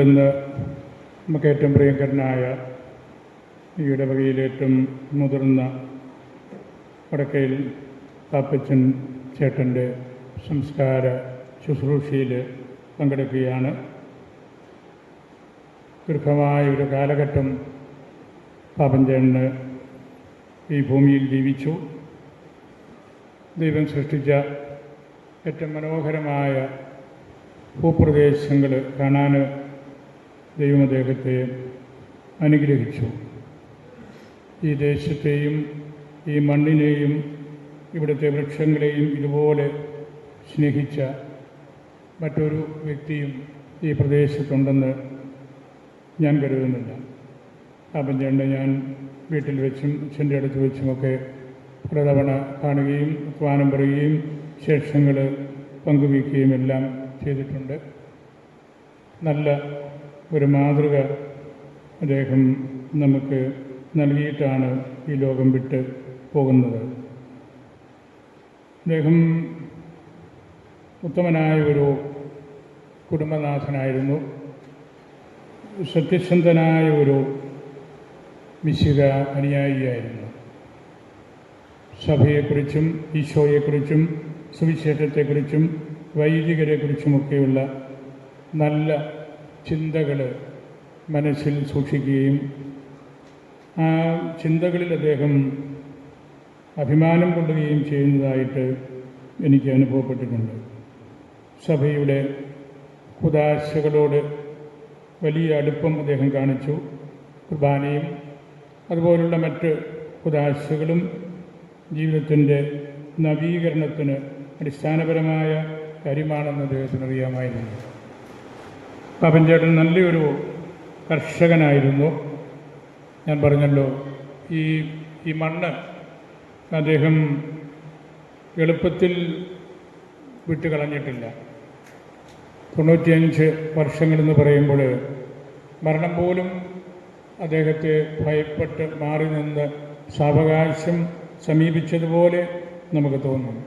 ഇന്ന് നമുക്ക് ഏറ്റവും പ്രിയങ്കരനായ ഈ ഇടവകയിലെ ഏറ്റവും മുതിർന്ന വടക്കയിൽ പാപ്പച്ചൻ ചേട്ടൻ്റെ സംസ്കാര ശുശ്രൂഷയിൽ പങ്കെടുക്കുകയാണ്. ദീർഘമായ ഒരു കാലഘട്ടം പാപ്പച്ചേട്ടന് ഈ ഭൂമിയിൽ ജീവിച്ചു. ദൈവം സൃഷ്ടിച്ച ഏറ്റവും മനോഹരമായ ഭൂപ്രദേശങ്ങൾ കാണാൻ ദൈവം അദ്ദേഹത്തെ അനുഗ്രഹിച്ചു. ഈ ദേശത്തെയും ഈ മണ്ണിനെയും ഇവിടുത്തെ വൃക്ഷങ്ങളെയും ഇതുപോലെ സ്നേഹിച്ച മറ്റൊരു വ്യക്തിയും ഈ പ്രദേശത്തുണ്ടെന്ന് ഞാൻ കരുതുന്നില്ല. പാപ്പച്ചേട്ടനെ ഞാൻ വീട്ടിൽ വെച്ചും അച്ഛൻ്റെ അടുത്ത് വെച്ചുമൊക്കെ പലതവണ കാണുകയും വർത്തമാനം പറയുകയും വിശേഷങ്ങൾ പങ്കുവയ്ക്കുകയും എല്ലാം ചെയ്തിട്ടുണ്ട്. നല്ല ഒരു മാതൃക അദ്ദേഹം നമുക്ക് നൽകിയിട്ടാണ് ഈ ലോകം വിട്ട് പോകുന്നത്. അദ്ദേഹം ഉത്തമനായ ഒരു കുടുംബനാഥനായിരുന്നു. സത്യസന്ധനായ ഒരു മിശിഹ അനുയായിയായിരുന്നു. സഭയെക്കുറിച്ചും ഈശോയെക്കുറിച്ചും സുവിശേഷത്തെക്കുറിച്ചും വൈദികരെക്കുറിച്ചുമൊക്കെയുള്ള നല്ല ചിന്തകൾ മനസ്സിൽ സൂക്ഷിക്കുകയും ആ ചിന്തകളിൽ അദ്ദേഹം അഭിമാനം കൊള്ളുകയും ചെയ്യുന്നതായിട്ട് എനിക്ക് അനുഭവപ്പെട്ടിട്ടുണ്ട്. സഭയുടെ കുദാശകളോട് വലിയ അടുപ്പം അദ്ദേഹം കാണിച്ചു. കുർബാനയും അതുപോലുള്ള മറ്റ് കുദാശകളും ജീവിതത്തിൻ്റെ നവീകരണത്തിന് അടിസ്ഥാനപരമായ കാര്യമാണെന്ന് അദ്ദേഹത്തിന് അറിയാമായിരുന്നു. പാപ്പച്ചേട്ടൻ നല്ലൊരു കർഷകനായിരുന്നു. ഞാൻ പറഞ്ഞല്ലോ, ഈ മണ്ണ് അദ്ദേഹം എളുപ്പത്തിൽ വിട്ടുകളഞ്ഞിട്ടില്ല. 95 വർഷങ്ങളെന്ന് പറയുമ്പോൾ മരണം പോലും അദ്ദേഹത്തെ ഭയപ്പെട്ട് മാറി നിന്ന് സാവകാശം സമീപിച്ചതുപോലെ നമുക്ക് തോന്നും.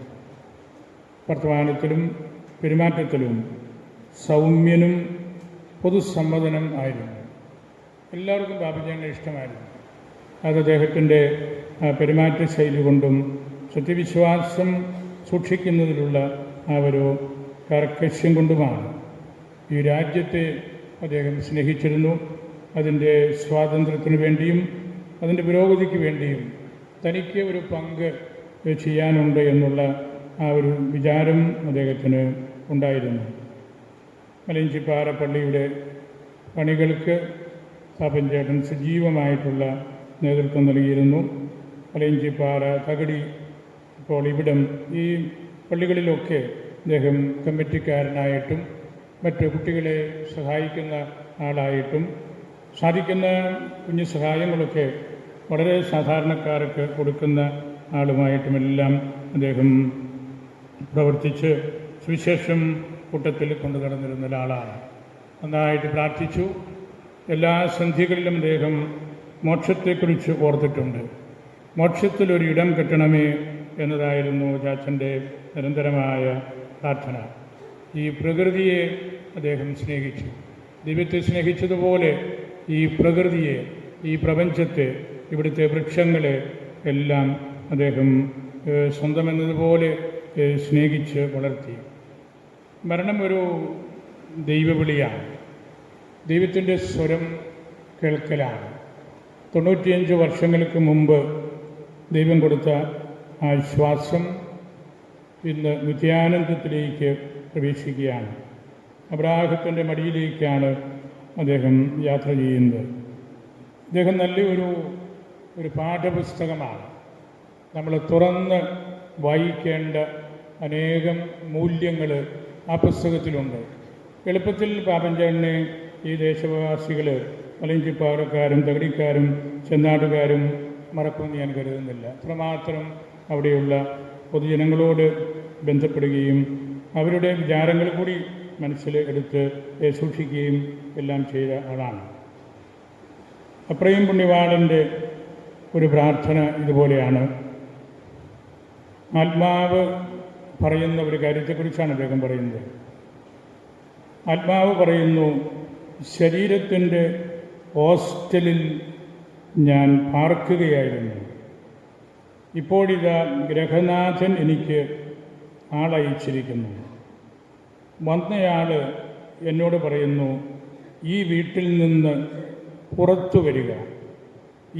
വർത്തമാനത്തിലും പെരുമാറ്റത്തിലും സൗമ്യനും പൊതുസമ്മതനും ആയിരുന്നു. എല്ലാവർക്കും പാപ്പച്ചേട്ടനെ ഇഷ്ടമായിരുന്നു. അത് അദ്ദേഹത്തിൻ്റെ പെരുമാറ്റ ശൈലി കൊണ്ടും സത്യവിശ്വാസം സൂക്ഷിക്കുന്നതിലുള്ള ആ ഒരു കർക്കശ്യം കൊണ്ടുമാണ്. ഈ രാജ്യത്തെ അദ്ദേഹം സ്നേഹിച്ചിരുന്നു. അതിൻ്റെ സ്വാതന്ത്ര്യത്തിന് വേണ്ടിയും അതിൻ്റെ പുരോഗതിക്ക് വേണ്ടിയും തനിക്ക് ഒരു പങ്ക് ചെയ്യാനുണ്ട് എന്നുള്ള ആ ഒരു വിചാരം അദ്ദേഹത്തിന് ഉണ്ടായിരുന്നു. മലയിഞ്ചിപ്പാറ പള്ളിയുടെ പണികൾക്ക് പാപ്പച്ചേട്ടൻ സജീവമായിട്ടുള്ള നേതൃത്വം നൽകിയിരുന്നു. മലയിഞ്ചിപ്പാറ, തകടി, ഇപ്പോൾ ഇവിടം, ഈ പള്ളികളിലൊക്കെ അദ്ദേഹം കമ്മിറ്റിക്കാരനായിട്ടും മറ്റ് കുട്ടികളെ സഹായിക്കുന്ന ആളായിട്ടും സാധിക്കുന്ന കുഞ്ഞു സഹായങ്ങളൊക്കെ വളരെ സാധാരണക്കാർക്ക് കൊടുക്കുന്ന ആളുമായിട്ടുമെല്ലാം അദ്ദേഹം പ്രവർത്തിച്ച് സുവിശേഷം കൂട്ടത്തിൽ കൊണ്ടു നടന്നിരുന്ന ഒരാളാണ്. നന്നായിട്ട് പ്രാർത്ഥിച്ചു. എല്ലാ സന്ധ്യകളിലും അദ്ദേഹം മോക്ഷത്തെക്കുറിച്ച് ഓർത്തിട്ടുണ്ട്. മോക്ഷത്തിലൊരു ഇടം കിട്ടണമേ എന്നതായിരുന്നു ചാച്ചൻ്റെ നിരന്തരമായ പ്രാർത്ഥന. ഈ പ്രകൃതിയെ അദ്ദേഹം സ്നേഹിച്ചു. ദൈവത്തെ സ്നേഹിച്ചതുപോലെ ഈ പ്രകൃതിയെ, ഈ പ്രപഞ്ചത്തെ, ഇവിടുത്തെ വൃക്ഷങ്ങളെ എല്ലാം അദ്ദേഹം സ്വന്തമെന്നതുപോലെ സ്നേഹിച്ച് വളർത്തി. മരണം ഒരു ദൈവവിളിയാണ്. ദൈവത്തിൻ്റെ സ്വരം കേൾക്കലാണ്. 95 വർഷങ്ങൾക്ക് മുമ്പ് ദൈവം കൊടുത്ത ആ ശ്വാസം ഇന്ന് നിത്യാനന്ദത്തിലേക്ക് പ്രവേശിക്കുകയാണ്. അബ്രാഹത്തിൻ്റെ മടിയിലേക്കാണ് അദ്ദേഹം യാത്ര ചെയ്യുന്നത്. അദ്ദേഹം നല്ലൊരു പാഠപുസ്തകമാണ്. നമ്മൾ തുറന്ന് വായിക്കേണ്ട അനേകം മൂല്യങ്ങൾ ആ പുസ്തകത്തിലുണ്ട്. എളുപ്പത്തിൽ പാപ്പച്ചേട്ടനെ ഈ ദേശവാസികൾ, മലയിഞ്ചിപ്പാറക്കാരും തകടിക്കാരും ചെന്നാട്ടുകാരും മറക്കുമെന്ന് ഞാൻ കരുതുന്നില്ല. അത്രമാത്രം അവിടെയുള്ള പൊതുജനങ്ങളോട് ബന്ധപ്പെടുകയും അവരുടെ വിചാരങ്ങൾ കൂടി മനസ്സിൽ എടുത്ത് സൂക്ഷിക്കുകയും എല്ലാം ചെയ്ത ആളാണ്. അപ്രയും പുണ്യവാളൻ്റെ ഒരു പ്രാർത്ഥന ഇതുപോലെയാണ്. ആത്മാവ് പറയുന്ന ഒരു കാര്യത്തെക്കുറിച്ചാണ് അദ്ദേഹം പറയുന്നത്. ആത്മാവ് പറയുന്നു, ശരീരത്തിൻ്റെ ഹോസ്റ്റലിൽ ഞാൻ പാർക്കുകയായിരുന്നു. ഇപ്പോഴിതാ ഗ്രഹനാഥൻ എനിക്ക് ആളയച്ചിരിക്കുന്നു. വന്നയാൾ എന്നോട് പറയുന്നു, ഈ വീട്ടിൽ നിന്ന് പുറത്തു വരിക,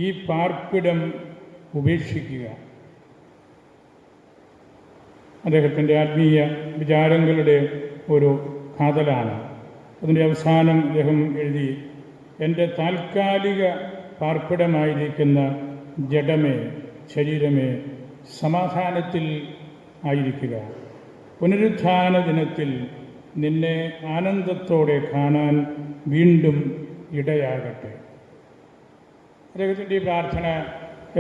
ഈ പാർപ്പിടം ഉപേക്ഷിക്കുക. അദ്ദേഹത്തിൻ്റെ ആത്മീയ വിചാരങ്ങളുടെ ഒരു കാതലാണ്. അതിൻ്റെ അവസാനം അദ്ദേഹം എഴുതി, എൻ്റെ താൽക്കാലിക പാർപ്പിടമായിരിക്കുന്ന ജഡമേ, ശരീരമേ, സമാധാനത്തിൽ ആയിരിക്കുക. പുനരുത്ഥാന ദിനത്തിൽ നിന്നെ ആനന്ദത്തോടെ കാണാൻ വീണ്ടും ഇടയാകട്ടെ. അദ്ദേഹത്തിൻ്റെ ഈ പ്രാർത്ഥന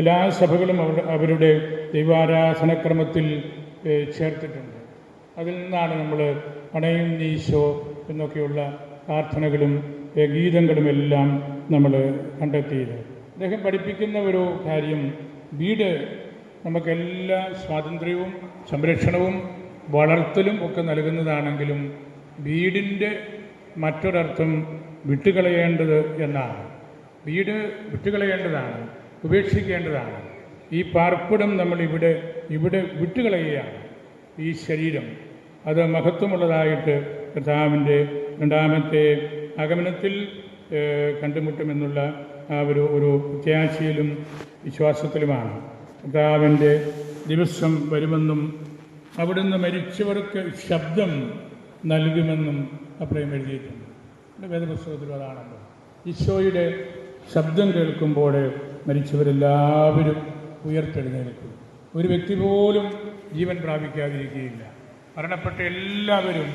എല്ലാ സഭകളും അവരുടെ ദൈവാരാധനക്രമത്തിൽ ചേർത്തിട്ടുണ്ട്. അതിൽ നിന്നാണ് നമ്മൾ അണയും നീശോ എന്നൊക്കെയുള്ള പ്രാർത്ഥനകളും ഗീതങ്ങളുമെല്ലാം നമ്മൾ കണ്ടെത്തിയത്. അദ്ദേഹം പഠിപ്പിക്കുന്ന ഒരു കാര്യം, വീട് നമുക്കെല്ലാ സ്വാതന്ത്ര്യവും സംരക്ഷണവും വളർത്തലും ഒക്കെ നൽകുന്നതാണെങ്കിലും വീടിൻ്റെ മറ്റൊരർത്ഥം വിട്ടുകളയേണ്ടത് എന്നാണ്. വീട് വിട്ടുകളയേണ്ടതാണ്, ഉപേക്ഷിക്കേണ്ടതാണ്. ഈ പാർപ്പിടം നമ്മൾ ഇവിടെ വിട്ടുകളയുകയാണ്. ഈ ശരീരം അത് മഹത്വമുള്ളതായിട്ട് കർത്താവിൻ്റെ രണ്ടാമത്തെ ആഗമനത്തിൽ കണ്ടുമുട്ടുമെന്നുള്ള ആ ഒരു പ്രത്യാശയിലും വിശ്വാസത്തിലുമാണ്. കർത്താവിൻ്റെ ദിവസം വരുമെന്നും അവിടുന്ന് മരിച്ചവർക്ക് ശബ്ദം നൽകുമെന്നും അപ്രയം എഴുതിയിട്ടുണ്ട്. വേദപുസ്തകത്തിലും അതാണല്ലോ. ഈശോയുടെ ശബ്ദം കേൾക്കുമ്പോൾ മരിച്ചവരെല്ലാവരും ഉയർത്തെഴുന്നേൽക്കും. ഒരു വ്യക്തി പോലും ജീവൻ പ്രാപിക്കാതിരിക്കുകയില്ല. മരണപ്പെട്ട എല്ലാവരും